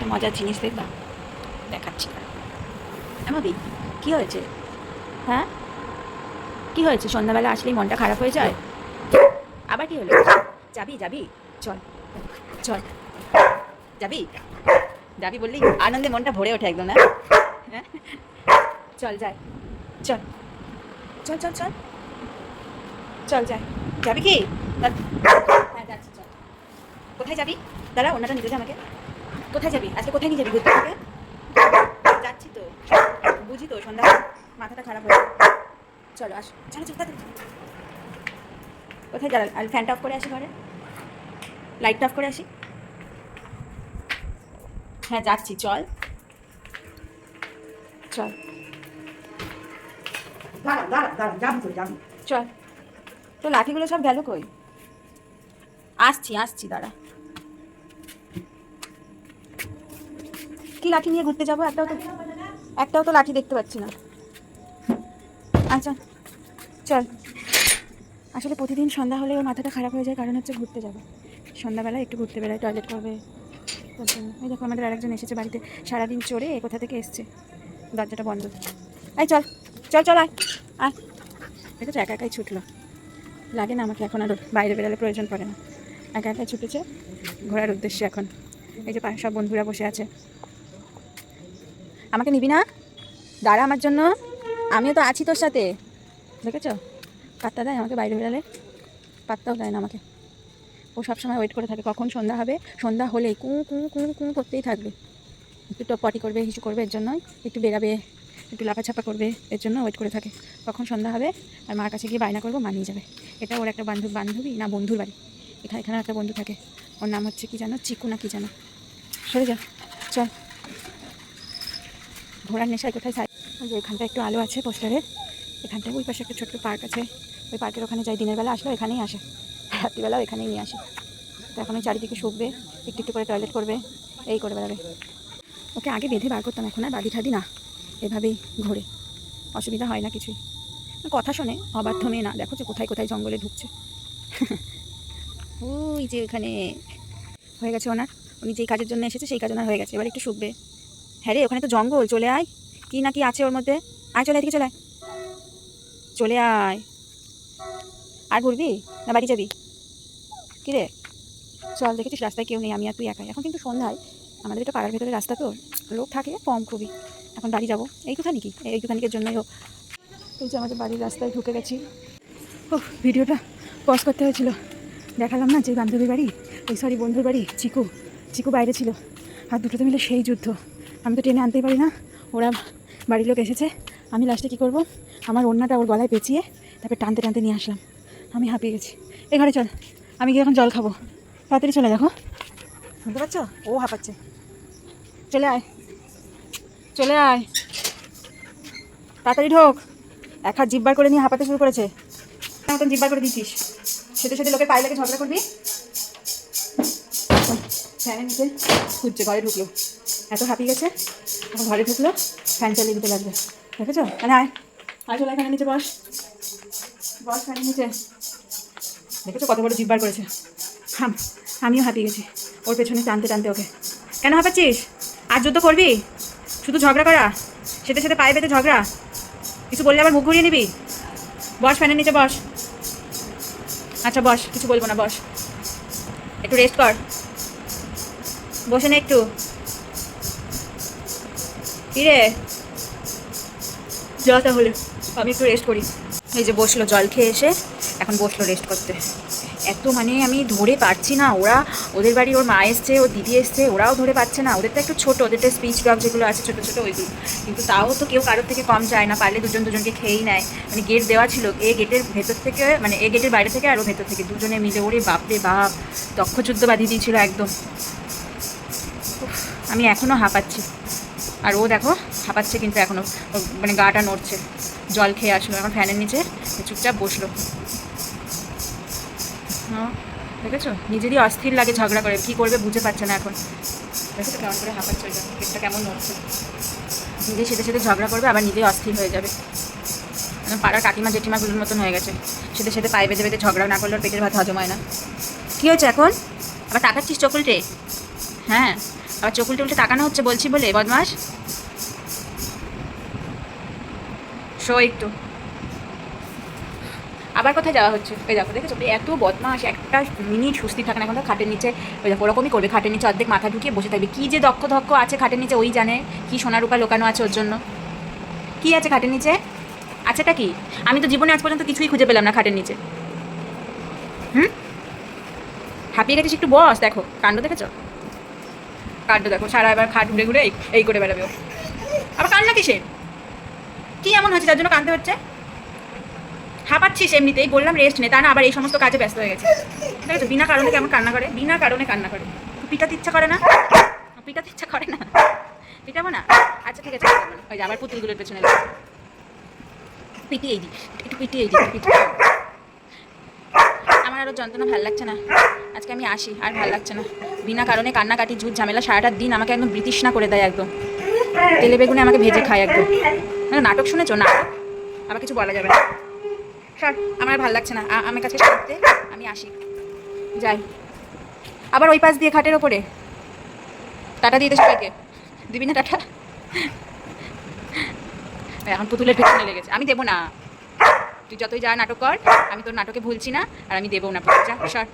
একটা মজার জিনিস দেখবা, দেখাচ্ছি। আমাবি কী হয়েছে? হ্যাঁ, কী হয়েছে? সন্ধ্যাবেলা আসলেই মনটা খারাপ হয়ে যায়। আবার কি হলো? যাবি যাবি, চল চল, যাবি যাবি বললি আনন্দে মনটা ভরে ওঠে একদম, না? হ্যাঁ, চল যাই, চল চল চল চল চল যাই। যাবি কি? হ্যাঁ যাচ্ছি, চল। কোথায় যাবি? দাঁড়া, ওনাটা নিতে দে আমাকে। কোথায় যাবি আজকে? কোথায় নিয়ে যাবি ঘুরতে আমাকে? যাচ্ছি তো, বুঝি তো, সন্ধ্যা মাথাটা খারাপ হয়ে, চলো আস, চলো চল তাড়াতাড়ি। কোথায় দাঁড়াল? আর ফ্যানটা অফ করে আসি, ঘরে লাইটটা অফ করে আসি। হ্যাঁ যাচ্ছি, চল চল দাঁড়া দাঁড়া দাঁড়া, যাবি তো যাবি। চল। তো লাঠিগুলো সব গেল কই? আসছি আসছি, দাঁড়া। কি লাঠি নিয়ে ঘুরতে যাবো? একটাও তো লাঠি দেখতে পাচ্ছি না। আচ্ছা চল। আসলে প্রতিদিন সন্ধ্যা হলে ওর মাথাটা খারাপ হয়ে যায়, কারণ হচ্ছে ঘুরতে যাবে। সন্ধ্যাবেলা একটু ঘুরতে বেরোয়, টয়লেট করবে, তার জন্য। এই দেখো আমাদের আরেকজন এসেছে বাড়িতে, সারাদিন চড়ে কোথা থেকে এসছে, দরজাটা বন্ধ। এই চল চল চল, আয় আয়। দেখেছো একা একাই ছুটলো, লাগে না আমাকে এখন আর বাইরে বেরোলে প্রয়োজন পড়ে না। একা একাই ছুটেছে ঘোরার উদ্দেশ্যে। এখন এই যে সব বন্ধুরা বসে আছে। আমাকে নিবি না? দাঁড়া আমার জন্য, আমিও তো আছি তোর সাথে। দেখেছো পাত্তা দেয় আমাকে বাইরে বেরোলে? পাত্তাও দেয় না আমাকে। ও সবসময় ওয়েট করে থাকে কখন সন্ধ্যা হবে। সন্ধ্যা হলেই কু কু কু কু করতেই থাকবে। একটু পটি করবে, হিসু করবে, এর জন্যই একটু বেরাবে, একটু লাফাছাপা করবে, এর জন্য ওয়েট করে থাকে কখন সন্ধ্যা হবে। আর মার কাছে গিয়ে বায়না করবো, মা নিয়ে যাবে। এটা ওর একটা বান্ধবী না বন্ধুর বাড়ি। এখানে একটা বন্ধু থাকে, ওর নাম হচ্ছে কি জানো, চিকু না কি জানো। সরে যা, চল। ঘোড়ার নেশায় কোথায় যাই? ওই যে এখানটা একটু আলো আছে পোস্টারের, এখানটায় ওই পাশে একটা ছোট্ট পার্ক আছে, ওই পার্কের ওখানে যাই। দিনের বেলা আসলো এখানেই আসে, রাত্রিবেলাও এখানেই নিয়ে আসে। তো এখন ওই চারিদিকে শুকবে, একটু একটু করে টয়লেট করবে, এই করে বেড়াবে। ওকে আগে বেঁধে বার করতাম, এখন আর বাদি ঠাদি না, এভাবেই ঘোরে, অসুবিধা হয় না কিছুই। কথা শোনে, অবাধ্য মেয়ে না। দেখো যে কোথায় কোথায় জঙ্গলে ঢুকছে। ওই যে ওখানে হয়ে গেছে ওনার, উনি যেই কাজের জন্য এসেছে সেই কাজ ওনার হয়ে গেছে, এবার একটু শুকবে। হ্যাঁ রে, ওখানে তো জঙ্গল, চলে আয়। কি না কি আছে ওর মধ্যে, আয় চলে, এদিকে চলে আয়, চলে আয়। আর ঘুরবি না বাড়ি যাবি? কী রে, চল। দেখেছিস রাস্তায় কেউ নেই, আমি আর তুই একাই। এখন কিন্তু সন্ধ্যায়, আমাদের এটা পাড়ার ভেতরে রাস্তা তো, লোক থাকে কম খুবই। এখন বাড়ি যাবো এইটুখানিকি, এইটুখানিকের জন্যই ও। এই যে আমাদের বাড়ির রাস্তায় ঢুকে গেছি। ও ভিডিওটা পজ করতে হয়েছিল, দেখালাম না যে বান্ধবীর বাড়ি, ওই সরি বন্ধুর বাড়ি। চিকু বাইরে ছিল, আর দুটোতে মিলে সেই যুদ্ধ। আমি তো টেনে আনতেই পারি না, ওরা বাড়ির লোক এসেছে। আমি লাস্টে কী করবো, আমার ওড়নাটা ওর গলায় পেঁচিয়ে তারপরে টানতে টানতে নিয়ে আসলাম। আমি হাঁপিয়ে গেছি। এই ঘরে চল, আমি গিয়ে এখন জল খাবো। তাড়াতাড়ি চলে দেখো, বুঝতে পারছো ও হাঁপাচ্ছে। চলে আয়, চলে আয়, তাড়াতাড়ি ঢোক। এক হাত জিব্বার করে নিয়ে হাঁপাতে শুরু করেছে। মতন জিব্বার করে দিচ্ছিস, সেটা সেটা লোকের পায়ে লেগে ঝগড়া করবি। ফ্যানের নিচে খুঁজছে, ঘরে ঢুকলো, এত হাঁপিয়ে গেছে। এখন ঘরে ঢুকলো, ফ্যান চালিয়ে দিতে লাগবে। দেখেছো? মানে আয় আয়, চলে ফ্যানের নিচে বস, বস ফ্যানের নিচে। দেখেছো কত বড় জিব্বার করেছে। আমিও হাঁপিয়ে গেছি ওর পেছনে টানতে টানতে ওকে। কেন হাঁপাচ্ছিস? আর যুদ্ধ করবি? শুধু ঝগড়া করা, সেটা সেটা পায়ে বেঁধে ঝগড়া। কিছু বললে আবার মুখ ঘুরিয়ে নিবি। বস ফ্যানের নিচে বস। আচ্ছা বস, কিছু বলবো না, বস, একটু রেস্ট কর, বসে নে একটু। কী রে, যা তাহলে আমি একটু রেস্ট করি। এই যে বসলো জল খেয়ে এসে, এখন বসলো রেস্ট করতে। এত মানে আমি ধরে পারছি না। ওদের বাড়ি ওর মা এসছে, ওর দিদি এসছে, ওরাও ধরে পাচ্ছে না। ওদেরটা একটু ছোটো, ওদেরটা স্পিচ ডগ যেগুলো আছে ছোটো ছোটো ওইগুলো, কিন্তু তাও তো কেউ কারোর থেকে কম যায় না। পারলে দুজনকে খেয়েই নেয়। মানে গেট দেওয়া ছিল, এ গেটের ভেতর থেকে, মানে এ গেটের বাইরে থেকে আর ও ভেতর থেকে, দুজনে মিলে ওরে বাপরে বাপ দক্ষযুদ্ধ বাঁধিয়ে দিয়েছিল একদম। আমি এখনও হাঁপাচ্ছি, আর ও দেখো হাঁপাচ্ছে কিন্তু এখনও, মানে গাটা নড়ছে। জল খেয়ে আসলো, এখন ফ্যানের নিচে চুপচাপ বসলো। হ্যাঁ দেখেছো, নিজেরই অস্থির লাগে ঝগড়া করে, কী করবে বুঝে পাচ্ছে না এখন। দেখেছো কেমন করে হাঁপাচ্ছে, ওই পেটটা কেমন নড়ছে। নিজেই সেটা সেটা ঝগড়া করবে, আবার নিজেই অস্থির হয়ে যাবে। পাড়ার কাকিমা জেঠিমাগুলোর মতন হয়ে গেছে, সেটা পায়ে বেঁধে বেঁধে ঝগড়া না করলে ওর পেটের ভাত হজম হয় না। কী হয়েছে এখন? আবার তাকাচ্ছিস চোখ উল্টে? হ্যাঁ আবার চোখ উল্টে উল্টে তাকানো হচ্ছে বলছি বলে, বদমাস। শো একটু। আবার কোথায় যাওয়া হচ্ছে? ওই দেখো, দেখেছো এত বদমাস, একটা মিনিট সুস্থির থাকে না। এখন তো খাটের নিচে ওই দেখো ওরকমই করবে, খাটের নিচে অর্ধেক মাথা ঢুকিয়ে বসে থাকবে। কী যে দক্ষ আছে খাটের নিচে, ওই জানে কি সোনা রূপা লোকানো আছে ওর জন্য। কি আছে খাটের নিচে? আছেটা কি? আমি তো জীবনে আজ পর্যন্ত কিছুই খুঁজে পেলাম না খাটের নিচে। হাঁপিয়ে গেছিস, একটু বস। দেখো কাণ্ড, দেখেছো কাণ্ড? দেখো সারা এবার খাট ঘুরে ঘুরে এই করে বেড়াবে ও। আবার কান্না কিসের? কি এমন হচ্ছে যার জন্য কাঁদতে হচ্ছে? হাঁপাচ্ছিস এমনিতেই, বললাম রেস্ট নে, তা না আবার এই সমস্ত কাজে ব্যস্ত হয়ে গেছে। দেখেছো বিনা কারণে কেমন কান্না করে, বিনা কারণে কান্না করে। পিটাতে ইচ্ছা করে না? পিটাতে ইচ্ছা করে না? পিটাবো না? আচ্ছা ঠিক আছে, ওই যে আবার পুতুলগুলোর পেছনে পিটিয়েই দিই, একটু পিটিয়েই দিই, পিটিয়ে। আমার আরও যন্ত্রণা ভাল লাগছে না, আজকে আমি আসি, আর ভাল লাগছে না। বিনা কারণে কান্নাকাটি ঝুট ঝামেলা সারাটা দিন আমাকে একদম বৃতৃষ্ণা করে দেয়, একদম তেলে বেগুনে আমাকে ভেজে খায় একদম। নাটক শুনেছো? নাটক আবার কিছু বলা যাবে না। স্যার আমার ভাল লাগছে না, আমার কাছে করতে, আমি আসি, যাই। আবার ওই পাশ দিয়ে খাটের ওপরে টাটা দিয়ে দে সবাইকে, দিবি না টাটা? এখন পুতুলের পেছনে লেগেছে, আমি দেবো না। তুই যতই যা নাটক কর, আমি তোর নাটকে ভুলছি না, আর আমি দেবো না। যা সর।